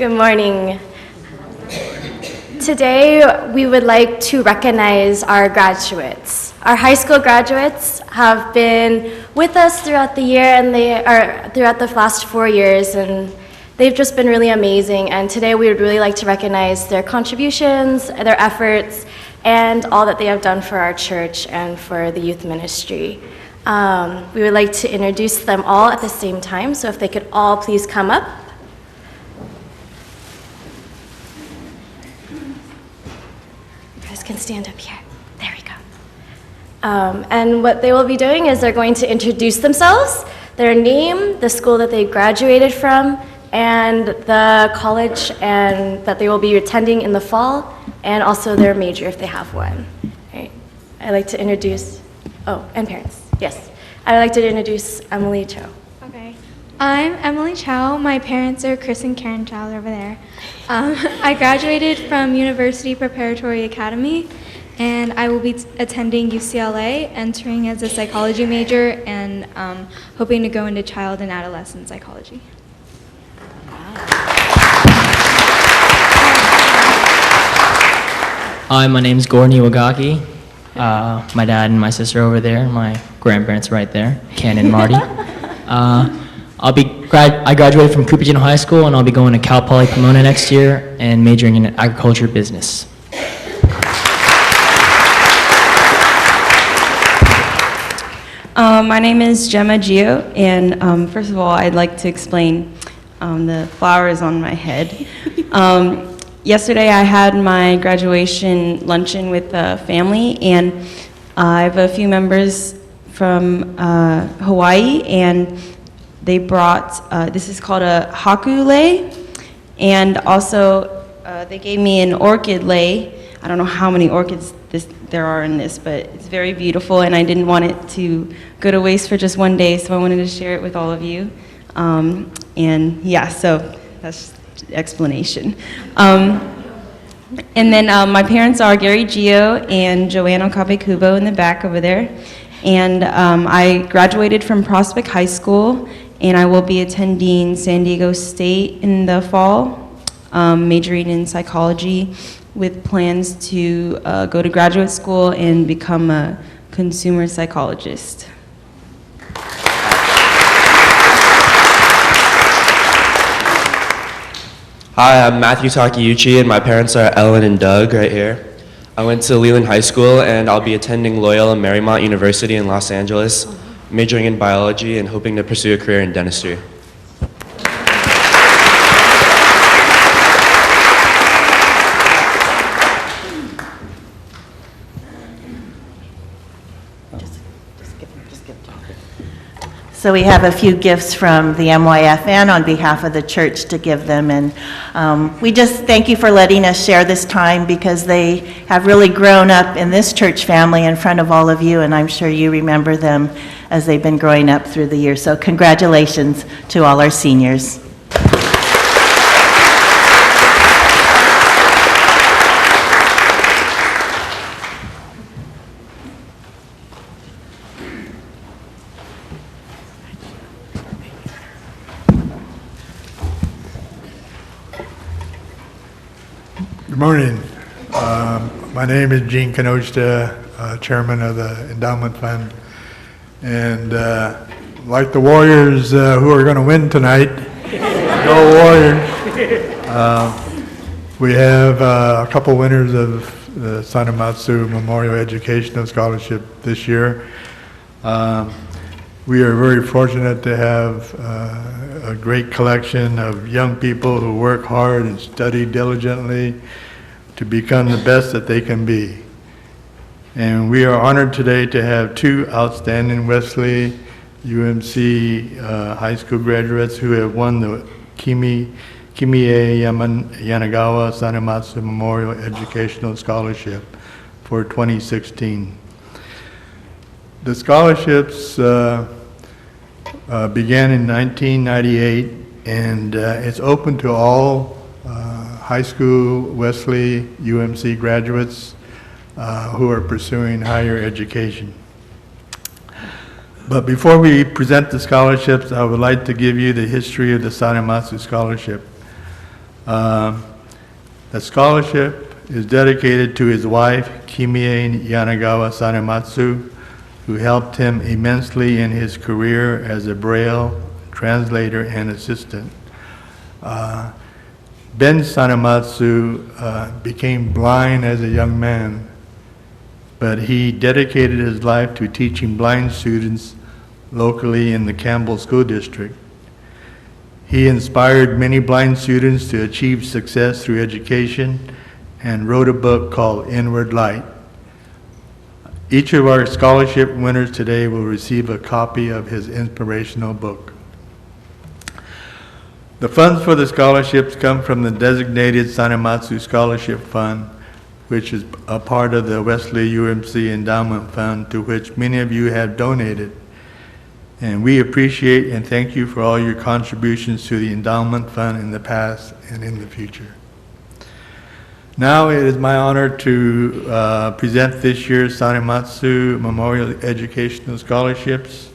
Good morning. Today, we would like to recognize our graduates. Our high school graduates have been with us throughout the year and throughout the last 4 years, and they've just been really amazing. And today, we would really like to recognize their contributions, their efforts, and all that they have done for our church and for the youth ministry. We would like to introduce them all at the same time, so if they could all please come up. Can stand up here. There we go. And what they will be doing is they're going to introduce themselves, their name, the school that they graduated from, and the college and that they will be attending in the fall, and also their major if they have one. Right. I'd like to introduce, and parents, yes. I'd like to introduce Emily Cho. Okay. I'm Emily Chow. My parents are Chris and Karen Chow over there. I graduated from University Preparatory Academy, and I will be attending UCLA, entering as a psychology major, and hoping to go into child and adolescent psychology. Hi, my name's Gordon Iwagaki. My dad and my sister over there, my grandparents right there, Ken and Marty. I graduated from Cupertino High School, and I'll be going to Cal Poly Pomona next year and majoring in agriculture business. My name is Gemma Gio, and first of all, I'd like to explain the flowers on my head. Yesterday, I had my graduation luncheon with the family, and I have a few members from Hawaii, and they brought, this is called a haku lei, and also they gave me an orchid lei. I don't know how many orchids there are in this, but it's very beautiful, and I didn't want it to go to waste for just one day, so I wanted to share it with all of you. And yeah, so that's the explanation. And then my parents are Gary Gio and Joanna Okabe-Kubo in the back over there. And I graduated from Prospect High School, and I will be attending San Diego State in the fall, majoring in psychology with plans to go to graduate school and become a consumer psychologist. Hi, I'm Matthew Takeuchi, and my parents are Ellen and Doug right here. I went to Leland High School, and I'll be attending Loyola Marymount University in Los Angeles, majoring in biology and hoping to pursue a career in dentistry. So we have a few gifts from the MYFN on behalf of the church to give them, and we just thank you for letting us share this time, because they have really grown up in this church family in front of all of you, and I'm sure you remember them as they've been growing up through the years. So congratulations to all our seniors. Good morning. My name is Gene Kanoshta, chairman of the Endowment Fund. And like the Warriors who are going to win tonight, go Warriors, we have a couple winners of the Sanematsu Memorial Educational Scholarship this year. We are very fortunate to have a great collection of young people who work hard and study diligently to become the best that they can be. And we are honored today to have two outstanding Wesley UMC high school graduates who have won the Kimie Yanagawa Sanematsu Memorial Educational Scholarship for 2016. The scholarships began in 1998, and it's open to all high school Wesley UMC graduates who are pursuing higher education. But before we present the scholarships, I would like to give you the history of the Sanematsu Scholarship. The scholarship is dedicated to his wife, Kimie Yanagawa Sanematsu, who helped him immensely in his career as a Braille translator and assistant. Ben Sanematsu became blind as a young man, but he dedicated his life to teaching blind students locally in the Campbell School District. He inspired many blind students to achieve success through education and wrote a book called Inward Light. Each of our scholarship winners today will receive a copy of his inspirational book. The funds for the scholarships come from the designated Sanematsu Scholarship Fund, which is a part of the Wesley UMC Endowment Fund, to which many of you have donated. And we appreciate and thank you for all your contributions to the Endowment Fund in the past and in the future. Now it is my honor to present this year's Sanematsu Memorial Educational Scholarships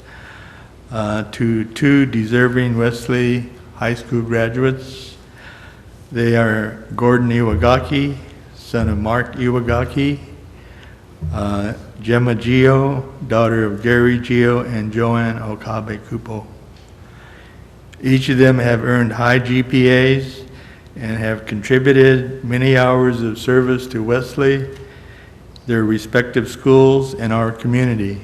to two deserving Wesley High School graduates. They are Gordon Iwagaki, son of Mark Iwagaki, Gemma Gio, daughter of Gary Gio and Joanne Okabe Kupo. Each of them have earned high GPAs and have contributed many hours of service to Wesley, their respective schools, and our community.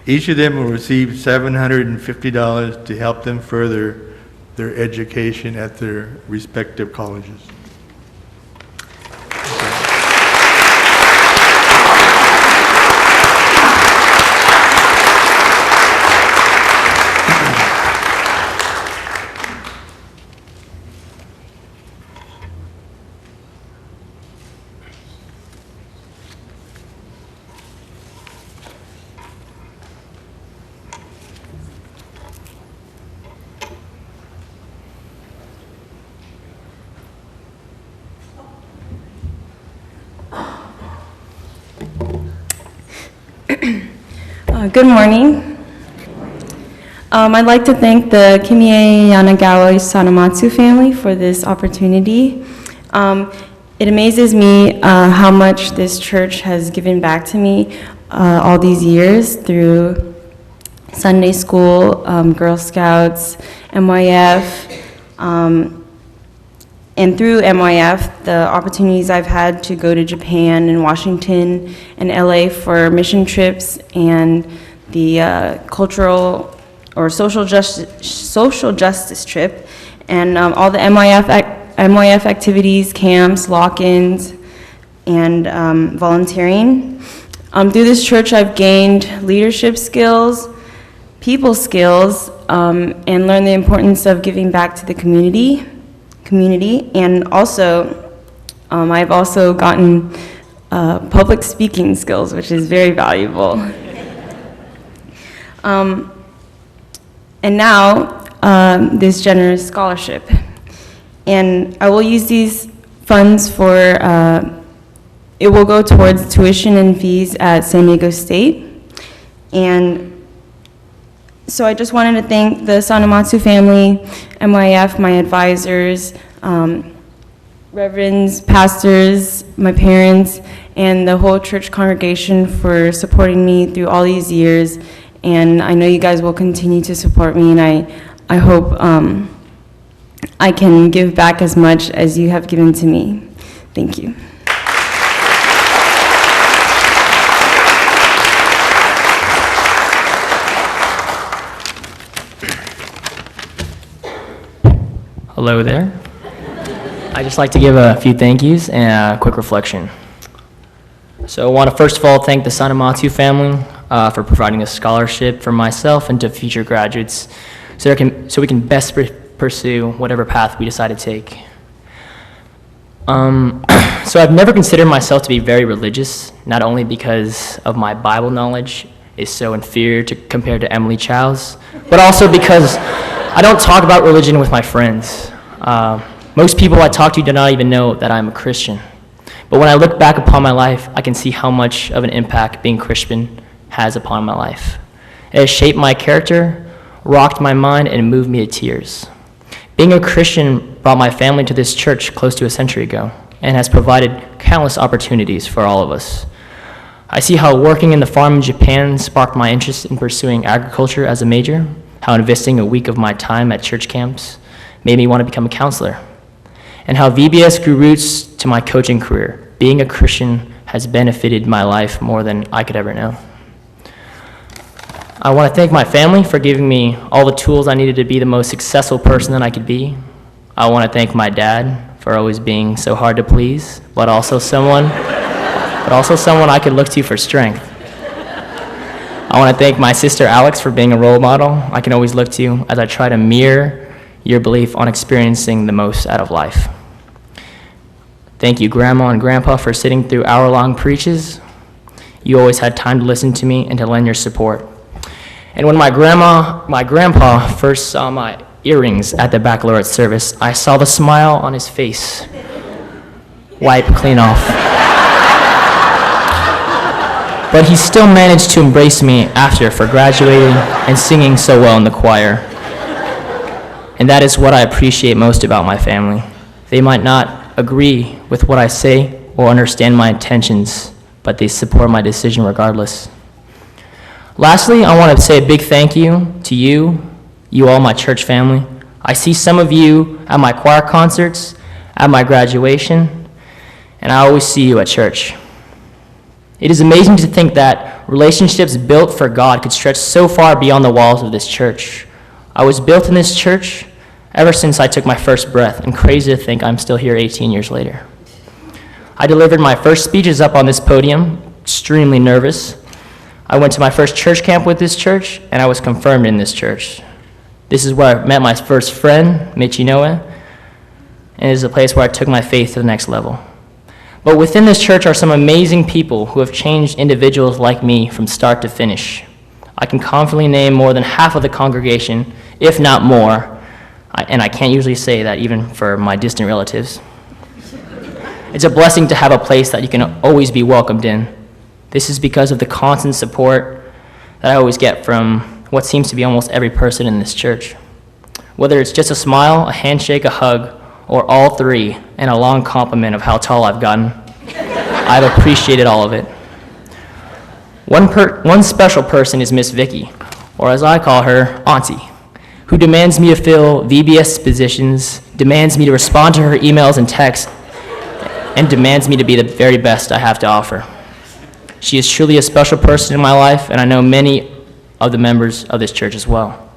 Each of them will receive $750 to help them further their education at their respective colleges. Good morning. I'd like to thank the Kimie Yanagawa Sanematsu family for this opportunity. It amazes me how much this church has given back to me all these years through Sunday school, Girl Scouts, MYF, and through MYF, the opportunities I've had to go to Japan and Washington and LA for mission trips and the cultural or social justice trip, and all the MYF activities, camps, lock-ins, and volunteering. Through this church, I've gained leadership skills, people skills, and learned the importance of giving back to the community, and also I've also gotten public speaking skills, which is very valuable. And now this generous scholarship, and I will use these funds for it will go towards tuition and fees at San Diego State. And so I just wanted to thank the Sanematsu family, MYF, my advisors, reverends, pastors, my parents, and the whole church congregation for supporting me through all these years. And I know you guys will continue to support me, and I hope I can give back as much as you have given to me. Thank you. Hello there. I'd just like to give a few thank yous and a quick reflection. So I want to first of all thank the Sanematsu family for providing a scholarship for myself and to future graduates so we can best pursue whatever path we decide to take. So I've never considered myself to be very religious, not only because of my Bible knowledge is so inferior compared to Emily Chow's, but also because I don't talk about religion with my friends. Most people I talk to do not even know that I'm a Christian. But when I look back upon my life, I can see how much of an impact being Christian has upon my life. It has shaped my character, rocked my mind, and moved me to tears. Being a Christian brought my family to this church close to a century ago and has provided countless opportunities for all of us. I see how working in the farm in Japan sparked my interest in pursuing agriculture as a major, how investing a week of my time at church camps made me want to become a counselor, and how VBS grew roots to my coaching career. Being a Christian has benefited my life more than I could ever know. I want to thank my family for giving me all the tools I needed to be the most successful person that I could be. I want to thank my dad for always being so hard to please, but also someone I could look to for strength. I want to thank my sister Alex for being a role model I can always look to as I try to mirror your belief on experiencing the most out of life. Thank you, Grandma and Grandpa, for sitting through hour-long preaches. You always had time to listen to me and to lend your support. And when my grandpa first saw my earrings at the baccalaureate service, I saw the smile on his face wipe clean off. But he still managed to embrace me after for graduating and singing so well in the choir. And that is what I appreciate most about my family. They might not agree with what I say or understand my intentions, but they support my decision regardless. Lastly, I want to say a big thank you to you all, my church family. I see some of you at my choir concerts, at my graduation, and I always see you at church. It is amazing to think that relationships built for God could stretch so far beyond the walls of this church. I was built in this church ever since I took my first breath, and crazy to think I'm still here 18 years later. I delivered my first speeches up on this podium, extremely nervous. I went to my first church camp with this church, and I was confirmed in this church. This is where I met my first friend, Michinoe, and it is a place where I took my faith to the next level. But within this church are some amazing people who have changed individuals like me from start to finish. I can confidently name more than half of the congregation, if not more, and I can't usually say that even for my distant relatives. It's a blessing to have a place that you can always be welcomed in. This is because of the constant support that I always get from what seems to be almost every person in this church. Whether it's just a smile, a handshake, a hug, or all three, and a long compliment of how tall I've gotten, I've appreciated all of it. One special person is Miss Vicky, or as I call her, Auntie, who demands me to fill VBS positions, demands me to respond to her emails and texts, and demands me to be the very best I have to offer. She is truly a special person in my life, and I know many of the members of this church as well.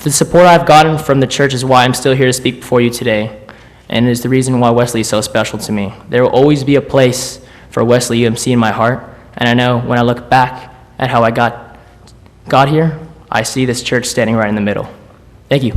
The support I've gotten from the church is why I'm still here to speak before you today, and it is the reason why Wesley is so special to me. There will always be a place for Wesley UMC in my heart, and I know when I look back at how I got here, I see this church standing right in the middle. Thank you.